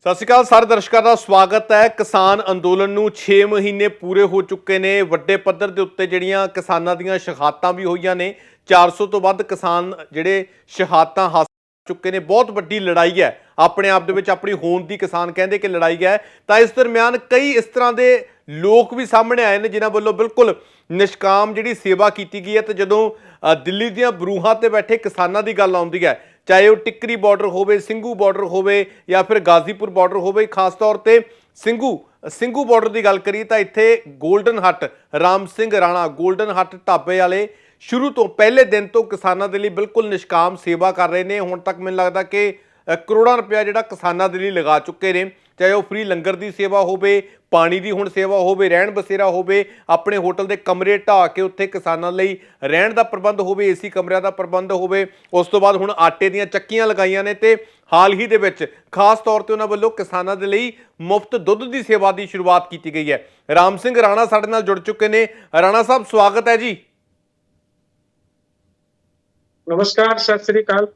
ਸਤਿ ਸ਼੍ਰੀ ਅਕਾਲ ਸਾਰੇ ਦਰਸ਼ਕਾਂ ਦਾ ਸਵਾਗਤ ਹੈ। ਕਿਸਾਨ ਅੰਦੋਲਨ ਨੂੰ 6 ਮਹੀਨੇ ਪੂਰੇ ਹੋ ਚੁੱਕੇ ਨੇ। ਵੱਡੇ ਪੱਧਰ ਦੇ ਉੱਤੇ ਜਿਹੜੀਆਂ ਕਿਸਾਨਾਂ ਦੀਆਂ ਸ਼ਹਾਦਤਾਂ ਵੀ ਹੋਈਆਂ ਨੇ। 400 ਤੋਂ ਵੱਧ ਕਿਸਾਨ ਜਿਹੜੇ ਸ਼ਹਾਦਤਾਂ ਹਾਸਲ ਚੁੱਕੇ ਨੇ। ਬਹੁਤ ਵੱਡੀ ਲੜਾਈ ਹੈ, ਆਪਣੇ ਆਪ ਦੇ ਵਿੱਚ ਆਪਣੀ ਹੋਂਦ ਦੀ ਕਿਸਾਨ ਕਹਿੰਦੇ ਕਿ ਲੜਾਈ ਹੈ। ਤਾਂ ਇਸ ਦਰਮਿਆਨ ਕਈ ਇਸ ਤਰ੍ਹਾਂ ਦੇ ਲੋਕ ਵੀ ਸਾਹਮਣੇ ਆਏ ਨੇ ਜਿਨ੍ਹਾਂ ਵੱਲੋਂ ਬਿਲਕੁਲ ਨਿਸ਼ਕਾਮ ਜਿਹੜੀ ਸੇਵਾ ਕੀਤੀ ਗਈ ਹੈ। ਤੇ ਜਦੋਂ ਦਿੱਲੀ ਦੀਆਂ ਬਰੂਹਾਂ ਤੇ ਬੈਠੇ ਕਿਸਾਨਾਂ ਦੀ ਗੱਲ ਆਉਂਦੀ ਹੈ, ਚਾਹੇ ਉਹ ਟਿੱਕਰੀ ਬਾਰਡਰ ਹੋਵੇ, ਸਿੰਘੂ ਬਾਰਡਰ ਹੋਵੇ ਜਾਂ ਫਿਰ ਗਾਜ਼ੀਪੁਰ ਬਾਰਡਰ ਹੋਵੇ, ਖਾਸ ਤੌਰ ਤੇ ਸਿੰਘੂ ਬਾਰਡਰ ਦੀ ਗੱਲ ਕਰੀਏ ਤਾਂ ਇੱਥੇ ਗੋਲਡਨ ਹੱਟ ਰਾਮ ਸਿੰਘ ਰਾਣਾ ਗੋਲਡਨ ਹੱਟ ਢਾਬੇ ਵਾਲੇ ਸ਼ੁਰੂ ਤੋਂ ਪਹਿਲੇ ਦਿਨ ਤੋਂ ਕਿਸਾਨਾਂ ਦੇ ਲਈ ਬਿਲਕੁਲ ਨਿਸ਼ਕਾਮ ਸੇਵਾ ਕਰ ਰਹੇ ਨੇ। ਹੁਣ ਤੱਕ ਮੈਨੂੰ ਲੱਗਦਾ ਕਿ ਕਰੋੜਾਂ ਰੁਪਇਆ ਜਿਹੜਾ ਕਿਸਾਨਾਂ ਦੇ ਲਈ ਲਗਾ ਚੁੱਕੇ ਨੇ। ਚਾਹੇ ਉਹ ਫ੍ਰੀ ਲੰਗਰ ਦੀ ਸੇਵਾ ਹੋਵੇ, ਪਾਣੀ ਦੀ ਹੁਣ ਸੇਵਾ ਹੋਵੇ, ਰਹਿਣ ਬਸੇਰਾ ਹੋਵੇ, ਆਪਣੇ ਹੋਟਲ ਦੇ ਕਮਰੇ ਢਾਹ ਕੇ ਉੱਥੇ ਕਿਸਾਨਾਂ ਲਈ ਰਹਿਣ ਦਾ ਪ੍ਰਬੰਧ ਹੋਵੇ, ਏਸੀ ਕਮਰਿਆਂ ਦਾ ਪ੍ਰਬੰਧ ਹੋਵੇ। ਉਸ ਤੋਂ ਬਾਅਦ ਹੁਣ ਆਟੇ ਦੀਆਂ ਚੱਕੀਆਂ ਲਗਾਈਆਂ ਨੇ ਤੇ ਹਾਲ ਹੀ ਦੇ ਵਿੱਚ ਖਾਸ ਤੌਰ ਤੇ ਉਹਨਾਂ ਵੱਲੋਂ ਕਿਸਾਨਾਂ ਦੇ ਲਈ ਮੁਫਤ ਦੁੱਧ ਦੀ ਸੇਵਾ ਦੀ ਸ਼ੁਰੂਆਤ ਕੀਤੀ ਗਈ ਹੈ। ਰਾਮ ਸਿੰਘ ਰਾਣਾ ਸਾਡੇ ਨਾਲ ਜੁੜ ਚੁੱਕੇ ਨੇ। ਰਾਣਾ ਸਾਹਿਬ ਸਵਾਗਤ ਹੈ ਜੀ। ਨਮਸਕਾਰ, ਸਤਿ ਸ੍ਰੀ ਅਕਾਲ।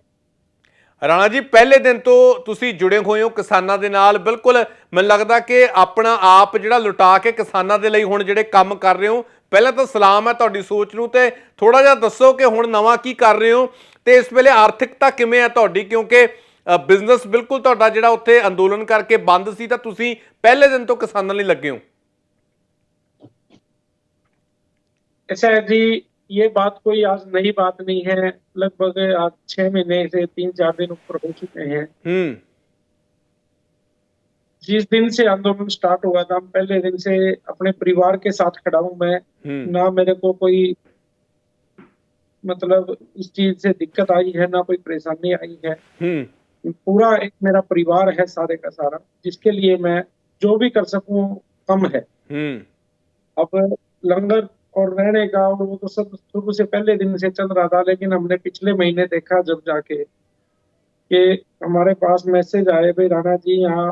ਰਾਣਾ ਜੀ, ਪਹਿਲੇ ਦਿਨ ਤੋਂ ਤੁਸੀਂ ਜੁੜੇ ਹੋਏ ਹੋ ਕਿਸਾਨਾਂ ਦੇ ਨਾਲ। ਬਿਲਕੁਲ ਮੈਨੂੰ ਲੱਗਦਾ ਕਿ ਆਪਣਾ ਆਪ ਜਿਹੜਾ ਲੁਟਾ ਕੇ ਕਿਸਾਨਾਂ ਦੇ ਲਈ ਹੁਣ ਜਿਹੜੇ ਕੰਮ ਕਰ ਰਹੇ ਹੋ, ਪਹਿਲਾਂ ਤਾਂ ਸਲਾਮ ਹੈ ਤੁਹਾਡੀ ਸੋਚ ਨੂੰ। ਤੇ ਥੋੜਾ ਜਿਹਾ ਦੱਸੋ ਕਿ ਹੁਣ ਨਵਾਂ ਕੀ ਕਰ ਰਹੇ ਹੋ ਤੇ ਇਸ ਵੇਲੇ ਆਰਥਿਕਤਾ ਕਿਵੇਂ ਹੈ ਤੁਹਾਡੀ, ਕਿਉਂਕਿ ਬਿਜ਼ਨਸ ਬਿਲਕੁਲ ਤੁਹਾਡਾ ਜਿਹੜਾ ਉੱਥੇ ਅੰਦੋਲਨ ਕਰਕੇ ਬੰਦ ਸੀ, ਤਾਂ ਤੁਸੀਂ ਪਹਿਲੇ ਦਿਨ ਤੋਂ ਕਿਸਾਨਾਂ ਲਈ ਲੱਗੇ ਹੋ। ऐसा है जी, ये बात कोई आज नई बात नहीं है। लगभग आज 6 महीने से 3-4 दिन ऊपर हो चुके हैं। जिस दिन से आंदोलन स्टार्ट हुआ था, पहले दिन से अपने परिवार के साथ खड़ा हूं मैं। ना मेरे को कोई मतलब इस चीज से दिक्कत आई है, ना कोई परेशानी आई है। पूरा एक मेरा परिवार है सारे का सारा, जिसके लिए मैं जो भी कर सकूं कम है। अब लंगर और रहने का और वो तो सब शुरू से पहले दिन से चल रहा था, लेकिन हमने पिछले महीने देखा जब जाके कि हमारे पास मैसेज आए, भाई राणा जी यहाँ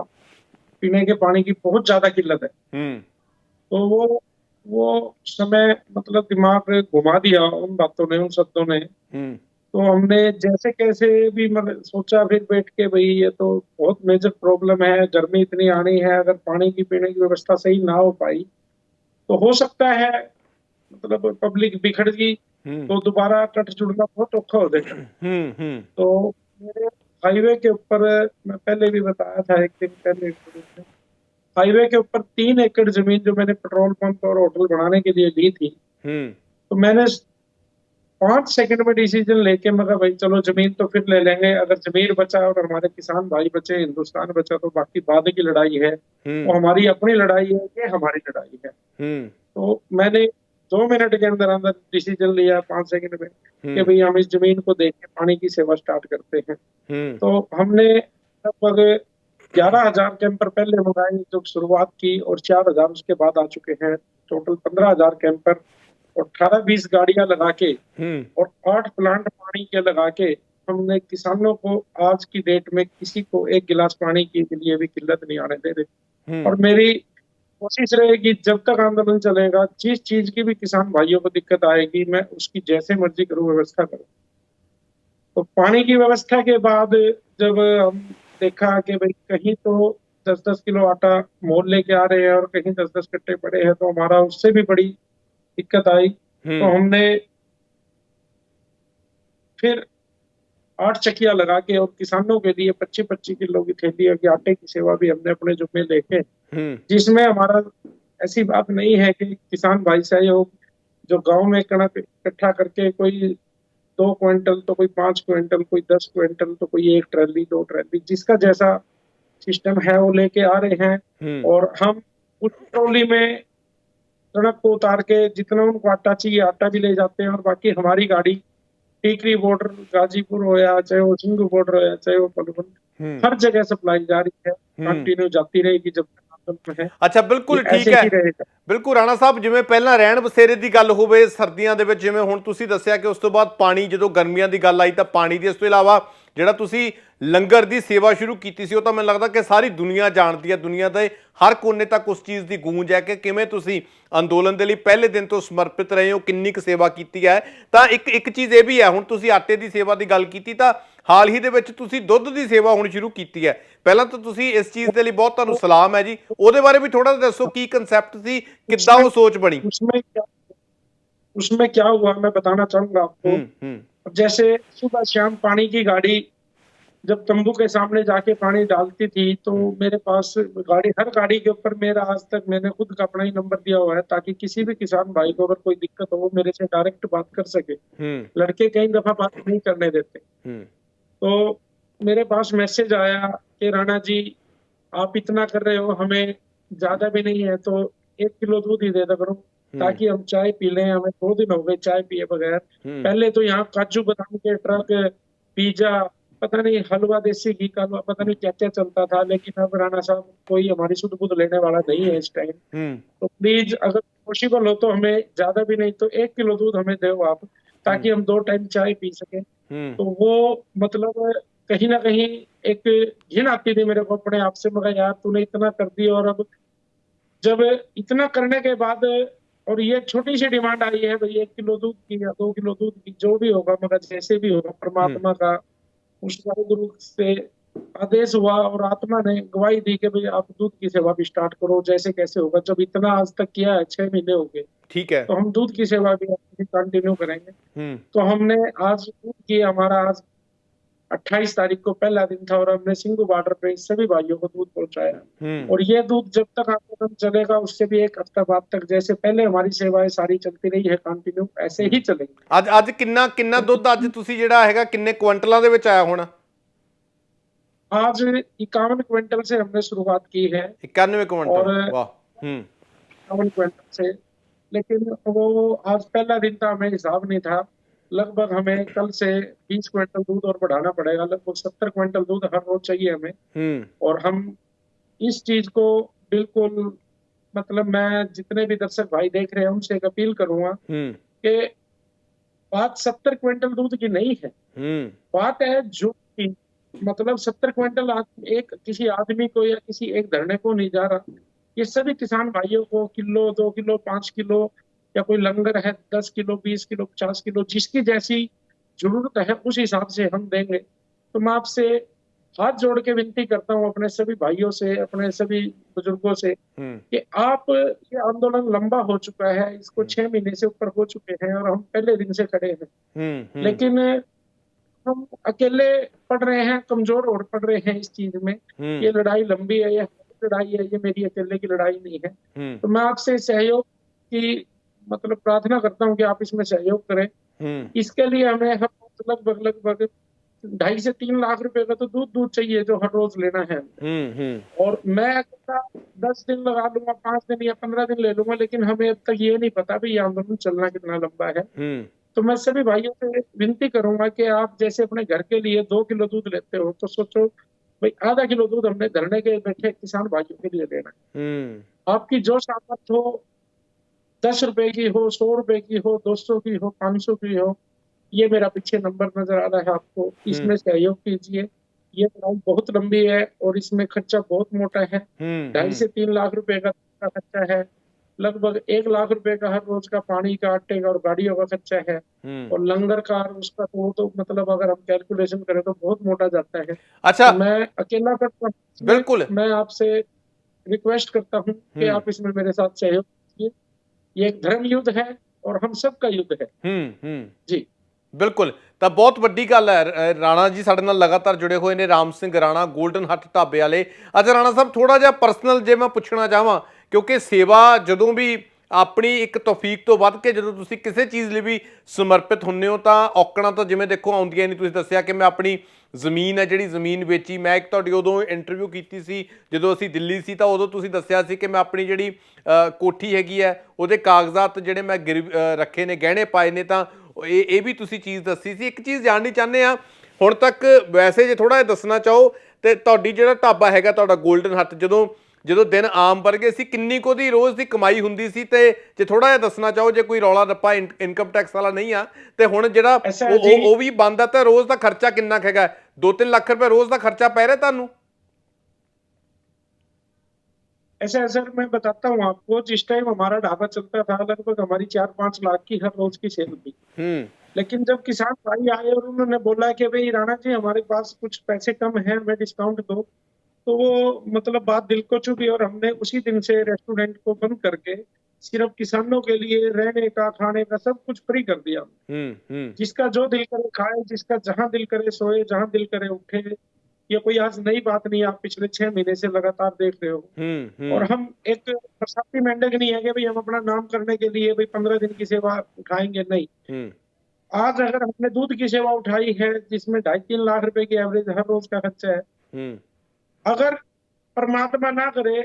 पीने के पानी की बहुत ज्यादा किल्लत है। तो वो समय मतलब दिमाग घुमा दिया उन बातों ने, उन शब्दों ने। तो हमने जैसे कैसे भी मतलब सोचा फिर बैठ के, भाई ये तो बहुत मेजर प्रॉब्लम है, गर्मी इतनी आनी है, अगर पानी की पीने की व्यवस्था सही ना हो पाई तो हो सकता है मतलब पब्लिक बिखर गई तो दोबारा तट जुड़ना बहुत औखा हो जाएगा। तो मेरे हाईवे के ऊपर, मैं पहले भी बताया था एक दिन पहले, हाईवे के ऊपर 3 एकड़ जमीन जो मैंने पेट्रोल पंप और होटल बनाने के लिए ली थी, तो मैंने 5 सेकंड में डिसीजन लेके मैं भाई चलो जमीन तो फिर ले लेंगे। अगर जमीन बचा और हमारे किसान भाई बचे, हिंदुस्तान बचा, तो बाकी बाद की लड़ाई है। वो हमारी अपनी लड़ाई है, ये हमारी लड़ाई है। तो मैंने 2 मिनट के अंदर अंदर डिसीजन लिया, 5 सेकंड में, कि भाई हम इस जमीन को देख के पानी की सेवा स्टार्ट करते हैं। तो हमने लगभग 11,000 कैंपर पहले मंगाए जो शुरुआत की, और 4,000 उसके बाद आ चुके हैं। टोटल 15,000 कैंपर और 18-20 गाड़ियां लगा के और 8 प्लांट पानी के लगा के हमने किसानों को आज की डेट में किसी को एक गिलास पानी के लिए भी किल्लत नहीं आने दे रहे। और मेरी कोशिश रहेगी जब तक आंदोलन चलेगा, जिस चीज की भी किसान भाइयों को दिक्कत आएगी, मैं उसकी जैसे मर्जी करूं व्यवस्था करूं। तो पानी की व्यवस्था के बाद जब हम देखा कि भाई कहीं तो 10-10 किलो आटा मोल लेके आ रहे हैं और कहीं 10-10 कट्टे पड़े हैं, तो हमारा उससे भी बड़ी दिक्कत आई। तो हमने फिर 8 चक्कियां लगा के और किसानों के लिए 25-25 किलो की थैली की आटे की सेवा भी हमने अपने जुम्मे लेके, जिसमें हमारा ऐसी बात नहीं है कि किसान भाई सहयोग जो गांव में कणक इकट्ठा करके कोई 2 क्विंटल तो कोई 5 क्विंटल, कोई 10 क्विंटल, तो कोई 1 ट्रैली 2 ट्रैली, जिसका जैसा सिस्टम है वो लेके आ रहे हैं। और हम उस ट्रॉली में कणक को उतार के जितना उनको आटा चाहिए आटा भी ले जाते हैं। और बाकी हमारी गाड़ी टीकरी बॉर्डर, गाजीपुर हो या चाहे वो सिंघू बॉर्डर हो या चाहे वो पलवल, हर जगह सप्लाई जारी है, कंटिन्यू जाती रहेगी जब तक आंदोलन में है। अच्छा, बिल्कुल ठीक है। ਬਿਲਕੁਲ ਰਾਣਾ ਸਾਹਿਬ, ਜਿਵੇਂ ਪਹਿਲਾਂ ਰਹਿਣ ਬਸੇਰੇ ਦੀ ਗੱਲ ਹੋਵੇ ਸਰਦੀਆਂ ਦੇ ਵਿੱਚ, ਜਿਵੇਂ ਹੁਣ ਤੁਸੀਂ ਦੱਸਿਆ ਕਿ ਉਸ ਤੋਂ ਬਾਅਦ ਪਾਣੀ, ਜਦੋਂ ਗਰਮੀਆਂ ਦੀ ਗੱਲ ਆਈ ਤਾਂ ਪਾਣੀ ਦੀ, ਇਸ ਤੋਂ ਇਲਾਵਾ ਜਿਹੜਾ ਤੁਸੀਂ ਲੰਗਰ ਦੀ ਸੇਵਾ ਸ਼ੁਰੂ ਕੀਤੀ ਸੀ ਉਹ ਤਾਂ ਮੈਨੂੰ ਲੱਗਦਾ ਕਿ ਸਾਰੀ ਦੁਨੀਆ ਜਾਣਦੀ ਹੈ, ਦੁਨੀਆ ਦੇ ਹਰ ਕੋਨੇ ਤੱਕ ਉਸ ਚੀਜ਼ ਦੀ ਗੂੰਜ ਹੈ ਕਿ ਕਿਵੇਂ ਤੁਸੀਂ ਅੰਦੋਲਨ ਦੇ ਲਈ ਪਹਿਲੇ ਦਿਨ ਤੋਂ ਸਮਰਪਿਤ ਰਹੇ ਹੋ, ਕਿੰਨੀ ਕੁ ਸੇਵਾ ਕੀਤੀ ਹੈ। ਤਾਂ ਇੱਕ ਚੀਜ਼ ਇਹ ਵੀ ਹੈ, ਹੁਣ ਤੁਸੀਂ ਆਟੇ ਦੀ ਸੇਵਾ ਦੀ ਗੱਲ ਕੀਤੀ ਤਾਂ ਹਾਲ ਹੀ ਦੇ ਵਿੱਚ ਤੁਸੀਂ ਦੁੱਧ ਦੀ ਸੇਵਾ ਹੁਣ ਸ਼ੁਰੂ ਕੀਤੀ ਹੈ। ਪਹਿਲਾਂ ਤਾਂ ਤੁਸੀਂ ਇਸ ਚੀਜ਼ ਦੇ ਲਈ ਬਹੁਤ ਤੁਹਾਨੂੰ ਸਲਾਮ ਹੈ ਜੀ, ਉਹਦੇ ਬਾਰੇ ਵੀ ਥੋੜਾ ਦੱਸੋ ਕੀ ਕੰਸੈप्ट ਸੀ, ਕਿੱਦਾਂ ਉਹ सोच बनी। उसमें क्या हुआ मैं बताना चाहूंगा आपको। जैसे सुबह शाम पानी की गाड़ी जब तंबू के सामने जाके पानी डालती थी तो मेरे पास हर गाड़ी के ऊपर मेरा आज तक मैंने खुद का अपना ही नंबर दिया हुआ है, ताकि किसी भी किसान भाई को अगर कोई दिक्कत हो वो मेरे से डायरेक्ट बात कर सके। लड़के कई दफा बात नहीं करने देते। तो मेरे पास मैसेज आया कि राणा जी आप इतना कर रहे हो, हमें ज्यादा भी नहीं है तो 1 किलो दूध ही दे दो करो, ताकि हम चाय पी लें। हमें 2 दिन हो गए चाय पिए बगैर। पहले तो यहाँ काजू बादाम के ट्रक, पिज्जा, पता नहीं हलवा, देसी घी का हलवा, पता नहीं क्या क्या चलता था। लेकिन अब राणा साहब कोई हमारी शुद्ध बुद्ध लेने वाला नहीं है इस टाइम। तो प्लीज अगर पॉसिबल हो तो हमें ज्यादा भी नहीं तो 1 किलो दूध हमें दो आप, ताकि हम 2 टाइम चाय पी सके। तो वो मतलब कहीं ना कहीं एक घिन आती थी मेरे को अपने आप से, मगर यार तूने इतना कर दिया। और अब जब इतना करने के बाद और ये छोटी सी डिमांड आई है भाई 1 किलो दूध की या 2 किलो दूध की, जो भी होगा, मगर जैसे भी होगा परमात्मा का उस गुरु से आदेश हुआ और आत्मा ने गवाही दी कि भाई आप दूध की सेवा भी स्टार्ट करो, जैसे कैसे होगा। जब इतना आज तक किया है, 6 महीने हो गए, ठीक है, तो हम दूध की सेवा भी कंटिन्यू करेंगे। तो हमने आज दूध की, हमारा आज 28 तारीख को पहला दिन था और हमने सिंगू बॉर्डर पे सभी भाइयों को दूध पहुंचाया। और ये दूध जब तक आंदोलन चलेगा उससे भी 1 हफ्ता बाद तक, जैसे पहले हमारी सेवाएं सारी चलती रही है कंटिन्यू, ऐसे ही चलेगी। ਅੱਜ ਕਿੰਨਾ ਦੁੱਧ ਅੱਜ ਤੁਸੀਂ ਜਿਹੜਾ ਹੈਗਾ ਕਿੰਨੇ ਕੁਇੰਟਲਾਂ ਦੇ ਵਿੱਚ ਆਇਆ ਹੋਣਾ? आज 51 क्विंटल से हमने शुरुआत की है। 91 क्विंटल, वाह। 51 क्विंटल से, लेकिन वो आज पहला दिन था, हमें हिसाब नहीं था। लगभग हमें कल से 20 क्विंटल दूध और बढ़ाना पड़ेगा। लगभग 70 क्विंटल दूध हर रोज चाहिए हमें। और हम इस चीज को बिल्कुल, मतलब मैं जितने भी दर्शक भाई देख रहे हैं उनसे एक अपील करूंगा कि बात 70 क्विंटल दूध की नहीं है। बात है जो कि मतलब 70 क्विंटल एक किसी आदमी को या किसी एक धरने को नहीं जा रहा। ये सभी किसान भाइयों को किलो, 2 किलो, 5 किलो, या कोई लंगर है 10 किलो, 20 किलो, 50 किलो, जिसकी जैसी जरूरत है उस हिसाब से हम देंगे। तो मैं आपसे हाथ जोड़ के विनती करता हूँ अपने सभी भाइयों से, अपने सभी बुजुर्गों से, कि आप, ये आंदोलन लंबा हो चुका है, इसको 6 महीने से ऊपर हो चुके हैं और हम पहले दिन से खड़े हैं। लेकिन हम अकेले पढ़ रहे हैं, कमजोर और पढ़ रहे हैं इस चीज में। ये लड़ाई लंबी है, ये लड़ाई है, ये मेरी अकेले की लड़ाई नहीं है। तो मैं आपसे सहयोग की मतलब प्रार्थना करता हूँ कि आप इसमें सहयोग करें। इसके लिए हमें हर लगभग 2.5 से 3 लाख रुपए का तो दूध चाहिए जो हर रोज लेना है। और मैं 10 दिन लगा लूंगा, 5 दिन या 15 दिन ले लूंगा, लेकिन हमें अब तक ये नहीं पता भी ये आंदोलन चलना कितना लंबा है। तो मैं सभी भाइयों से विनती करूंगा कि आप जैसे अपने घर के लिए 2 किलो दूध लेते हो, तो सोचो भाई आधा किलो दूध हमने धरने के बैठे किसान भाइयों के लिए लेना है। आपकी जो सामर्थ हो, 10 रुपए की हो, 100 रुपए की हो, 200 की हो, 500 की हो, ये मेरा पीछे नंबर नजर आ रहा है आपको, इसमें सहयोग कीजिए। ये लड़ाई बहुत लंबी है और इसमें खर्चा बहुत मोटा है। 2.5 से 3 लाख रुपए का खर्चा है। लगभग 1 लाख रुपए का हर रोज का पानी का, आटे का और गाड़ियों का खर्चा है। और लंगर का उसका तो मतलब अगर हम कैलकुलेशन करें तो बहुत मोटा जाता है। अच्छा, तो मैं अकेला करता हूँ, बिल्कुल मैं आपसे रिक्वेस्ट करता हूँ कि आप इसमें मेरे साथ सहयोग कीजिए। ये एक धर्म युद्ध है और हम सबका युद्ध है। जी बिल्कुल। ਤਾਂ ਬਹੁਤ ਵੱਡੀ ਗੱਲ ਹੈ। ਰਾਣਾ ਜੀ ਸਾਡੇ ਨਾਲ ਲਗਾਤਾਰ ਜੁੜੇ ਹੋਏ ਨੇ, ਰਾਮ ਸਿੰਘ ਰਾਣਾ, ਗੋਲਡਨ ਹੱਟ ਢਾਬੇ ਵਾਲੇ। ਅੱਛਾ ਰਾਣਾ ਸਾਹਿਬ, ਥੋੜਾ ਜਿਹਾ ਪਰਸਨਲ ਜੇ ਮੈਂ ਪੁੱਛਣਾ ਚਾਹਾਂ, ਕਿਉਂਕਿ ਸੇਵਾ ਜਦੋਂ ਵੀ ਆਪਣੀ ਇੱਕ ਤੌਫੀਕ ਤੋਂ ਵੱਧ ਕੇ ਜਦੋਂ ਤੁਸੀਂ ਕਿਸੇ ਚੀਜ਼ ਲਈ ਵੀ ਸਮਰਪਿਤ ਹੁੰਦੇ ਹੋ ਤਾਂ ਔਕੜਾਂ ਤਾਂ ਜਿਵੇਂ ਦੇਖੋ ਆਉਂਦੀਆਂ ਨਹੀਂ। ਤੁਸੀਂ ਦੱਸਿਆ ਕਿ ਮੈਂ ਆਪਣੀ ਜ਼ਮੀਨ ਹੈ ਜਿਹੜੀ ਜ਼ਮੀਨ ਵੇਚੀ। ਮੈਂ ਇੱਕ ਤੁਹਾਡੀ ਉਦੋਂ ਇੰਟਰਵਿਊ ਕੀਤੀ ਸੀ ਜਦੋਂ ਅਸੀਂ ਦਿੱਲੀ ਸੀ, ਤਾਂ ਉਦੋਂ ਤੁਸੀਂ ਦੱਸਿਆ ਸੀ ਕਿ ਮੈਂ ਆਪਣੀ ਜਿਹੜੀ ਕੋਠੀ ਹੈਗੀ ਹੈ ਉਹਦੇ ਕਾਗਜ਼ਾਤ ਜਿਹੜੇ ਮੈਂ ਰੱਖੇ ਨੇ, ਗਹਿਣੇ ਪਾਏ ਨੇ। ਤਾਂ ਇਹ ਵੀ ਤੁਸੀਂ ਚੀਜ਼ ਦੱਸੀ ਸੀ। ਇੱਕ ਚੀਜ਼ ਜਾਣਨੀ ਚਾਹੁੰਦੇ ਹਾਂ ਹੁਣ ਤੱਕ, ਵੈਸੇ ਜੇ ਥੋੜਾ ਜਿਹਾ ਦੱਸਣਾ ਚਾਹੋ, ਤੇ ਤੁਹਾਡੀ ਜਿਹੜਾ ਢਾਬਾ ਹੈਗਾ ਤੁਹਾਡਾ ਗੋਲਡਨ ਹੱਟ, ਜਦੋਂ ਜਦੋਂ ਦਿਨ ਆਮ ਵਰਗੇ ਸੀ ਕਿੰਨੀ ਕੁ ਦੀ ਰੋਜ਼ ਦੀ ਕਮਾਈ ਹੁੰਦੀ ਸੀ, ਤੇ ਜੇ ਥੋੜਾ ਜਿਹਾ ਦੱਸਣਾ ਚਾਹੋ, ਜੇ ਕੋਈ ਰੌਲਾ ਰੱਪਾ ਇਨਕਮ ਟੈਕਸ ਵਾਲਾ ਨਹੀਂ ਆ, ਤੇ ਹੁਣ ਜਿਹੜਾ ऐसा है जी, ਉਹ ਵੀ ਬੰਦ ਆ, ਤਾਂ ਰੋਜ਼ ਦਾ ਖਰਚਾ ਕਿੰਨਾ ਕੁ ਹੈਗਾ? 2-3 ਲੱਖ ਰੁਪਏ ਰੋਜ਼ ਦਾ ਖਰਚਾ ਪੈ ਰਿਹਾ ਤੁਹਾਨੂੰ? ऐसा है सर, मैं बताता हूँ आपको। जिस टाइम हमारा ढाबा चलता था लगभग हमारी 4-5 लाख की हर रोज की सेल थी। लेकिन जब किसान भाई आए और उन्होंने बोला कि भाई राणा जी हमारे पास कुछ पैसे कम है, हमें डिस्काउंट दो, तो वो मतलब बात दिल को छुपी और हमने उसी दिन से रेस्टोरेंट को बंद करके सिर्फ किसानों के लिए रहने का, खाने का सब कुछ फ्री कर दिया। जिसका जो दिल करे खाए, जिसका जहां दिल करे सोए, जहां दिल करे उठे। ये कोई आज नई बात नहीं, आप पिछले 6 महीने से लगातार देख रहे हो। और हम एक बरसाती मेंढक नहीं है कि भाई हम अपना नाम करने के लिए भाई 15 दिन की सेवा उठाएंगे, नहीं। आज अगर हमने दूध की सेवा उठाई है जिसमें 2.5-3 लाख रुपए की एवरेज हर रोज का खर्चा है, अगर परमात्मा ना करे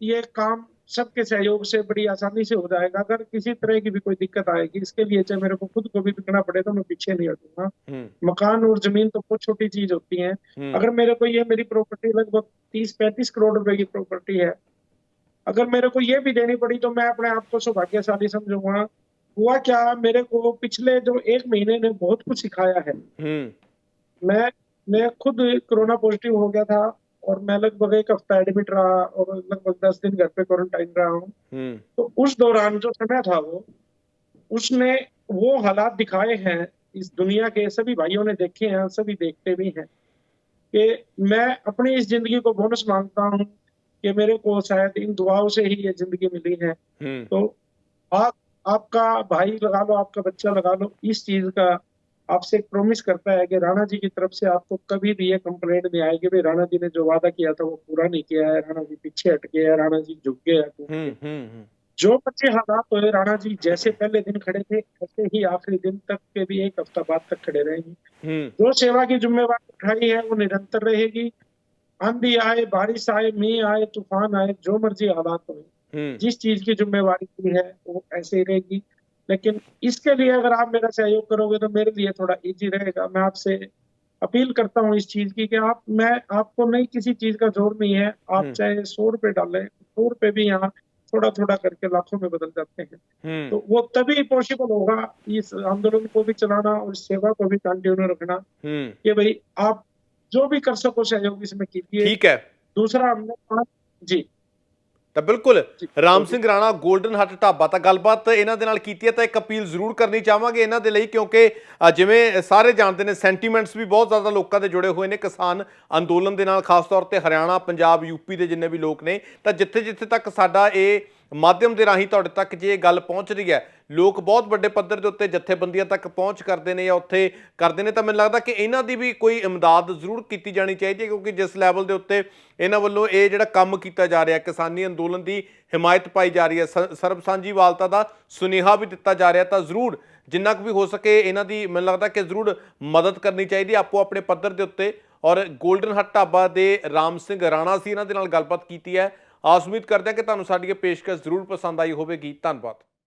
ये काम सबके सहयोग से बड़ी आसानी से हो जाएगा। अगर किसी तरह की भी कोई दिक्कत आएगी, इसके लिए चाहे मेरे को खुद को भी बिकना पड़े तो मैं पीछे नहीं हटूंगा। मकान और जमीन तो बहुत छोटी चीज होती है। अगर मेरे को ये, मेरी प्रॉपर्टी लगभग 30-35 करोड़ रुपए की प्रॉपर्टी है, अगर मेरे को ये भी देनी पड़ी तो मैं अपने आप को सौभाग्यशाली समझूंगा। हुआ क्या, मेरे को पिछले जो 1 महीने ने बहुत कुछ सिखाया है। मैं खुद कोरोना पॉजिटिव हो गया था और मैं लगभग 1 हफ्ता एडमिट रहा और लगभग 10 दिन घर पे क्वारंटाइन रहा हूँ। तो उस दौरान जो समय था उसने वो हालात दिखाए हैं, इस दुनिया के सभी भाइयों ने देखे हैं, सभी देखते भी हैं, कि मैं अपनी इस जिंदगी को बोनस मानता हूँ कि मेरे को शायद इन दुआओं से ही ये जिंदगी मिली है। तो आपका भाई लगा लो, आपका बच्चा लगा लो, इस चीज का आपसे एक प्रॉमिस करता है कि राणा जी की तरफ से आपको कभी भी ये कंप्लेंट नहीं आएगी भाई राणा जी ने जो वादा किया था वो पूरा नहीं किया है, राणा जी पीछे हट गए हैं, राणा जी झुक गए हैं। जो बच्चे हालात हुए, राणा जी जैसे पहले दिन खड़े थे ऐसे ही आखिरी दिन तक के भी 1 हफ्ता बाद तक खड़े रहेंगे। जो सेवा की जिम्मेवारी उठाई है वो निरंतर रहेगी। आंधी आए, बारिश आए, मीह आए, तूफान आए, जो मर्जी हालात हो, जिस चीज की जिम्मेवारी की है वो ऐसे ही रहेगी। लेकिन इसके लिए अगर आप मेरा सहयोग करोगे तो मेरे लिए थोड़ा इजी रहेगा। मैं आपसे अपील करता हूँ इस चीज की कि आपको नहीं, किसी चीज का जोर नहीं है। आप चाहे 100 रुपए डालें, 100 रुपए भी यहाँ थोड़ा थोड़ा करके लाखों में बदल जाते हैं। तो वो तभी पॉसिबल होगा इस आंदोलन को भी चलाना और इस सेवा को भी कंटिन्यू रखना, कि भाई आप जो भी कर सको सहयोग इसमें कीजिए। ठीक है। दूसरा हमने जी ਤਾਂ ਬਿਲਕੁਲ ਰਾਮ ਸਿੰਘ ਰਾਣਾ ਗੋਲਡਨ ਹੱਟ ਢਾਬਾ ਤਾਂ ਗੱਲਬਾਤ ਇਹਨਾਂ ਦੇ ਨਾਲ ਕੀਤੀ ਹੈ, ਤਾਂ ਇੱਕ ਅਪੀਲ ਜ਼ਰੂਰ ਕਰਨੀ ਚਾਹਾਂਗੇ ਇਹਨਾਂ ਦੇ ਲਈ, ਕਿਉਂਕਿ ਜਿਵੇਂ ਸਾਰੇ ਜਾਣਦੇ ਨੇ ਸੈਂਟੀਮੈਂਟਸ ਵੀ ਬਹੁਤ ਜ਼ਿਆਦਾ ਲੋਕਾਂ ਦੇ ਜੁੜੇ ਹੋਏ ਨੇ ਕਿਸਾਨ ਅੰਦੋਲਨ ਦੇ ਨਾਲ, ਖਾਸ ਤੌਰ ਤੇ ਹਰਿਆਣਾ, ਪੰਜਾਬ, ਯੂਪੀ ਦੇ ਜਿੰਨੇ ਵੀ ਲੋਕ ਨੇ। ਤਾਂ ਜਿੱਥੇ ਜਿੱਥੇ ਤੱਕ ਸਾਡਾ ਇਹ ਮਾਧਿਅਮ ਦੇ ਰਾਹੀਂ ਤੁਹਾਡੇ ਤੱਕ ਜੇ ਇਹ ਗੱਲ ਪਹੁੰਚ ਰਹੀ ਹੈ, ਲੋਕ ਬਹੁਤ ਵੱਡੇ ਪੱਧਰ ਦੇ ਉੱਤੇ ਜਥੇਬੰਦੀਆਂ ਤੱਕ ਪਹੁੰਚ ਕਰਦੇ ਨੇ ਜਾਂ ਉੱਥੇ ਕਰਦੇ ਨੇ, ਤਾਂ ਮੈਨੂੰ ਲੱਗਦਾ ਕਿ ਇਹਨਾਂ ਦੀ ਵੀ ਕੋਈ ਇਮਦਾਦ ਜ਼ਰੂਰ ਕੀਤੀ ਜਾਣੀ ਚਾਹੀਦੀ ਹੈ, ਕਿਉਂਕਿ ਜਿਸ ਲੈਵਲ ਦੇ ਉੱਤੇ ਇਹਨਾਂ ਵੱਲੋਂ ਇਹ ਜਿਹੜਾ ਕੰਮ ਕੀਤਾ ਜਾ ਰਿਹਾ, ਕਿਸਾਨੀ ਅੰਦੋਲਨ ਦੀ ਹਿਮਾਇਤ ਪਾਈ ਜਾ ਰਹੀ ਹੈ, ਸਰਬ ਸਾਂਝੀਵਾਲਤਾ ਦਾ ਸੁਨੇਹਾ ਵੀ ਦਿੱਤਾ ਜਾ ਰਿਹਾ, ਤਾਂ ਜ਼ਰੂਰ ਜਿੰਨਾ ਕੁ ਵੀ ਹੋ ਸਕੇ ਇਹਨਾਂ ਦੀ ਮੈਨੂੰ ਲੱਗਦਾ ਕਿ ਜ਼ਰੂਰ ਮਦਦ ਕਰਨੀ ਚਾਹੀਦੀ ਆਪੋ ਆਪਣੇ ਪੱਧਰ ਦੇ ਉੱਤੇ। ਔਰ ਗੋਲਡਨ ਹੱਟ ਢਾਬਾ ਦੇ ਰਾਮ ਸਿੰਘ ਰਾਣਾ ਸੀ, ਇਹਨਾਂ ਦੇ ਨਾਲ ਗੱਲਬਾਤ ਕੀਤੀ ਹੈ। ਆਸ ਉਮੀਦ ਕਰਦੇ ਹਾਂ ਕਿ ਤੁਹਾਨੂੰ ਸਾਡੀ ਇਹ ਪੇਸ਼ਕਸ਼ ਜ਼ਰੂਰ ਪਸੰਦ ਆਈ ਹੋਵੇਗੀ। ਧੰਨਵਾਦ।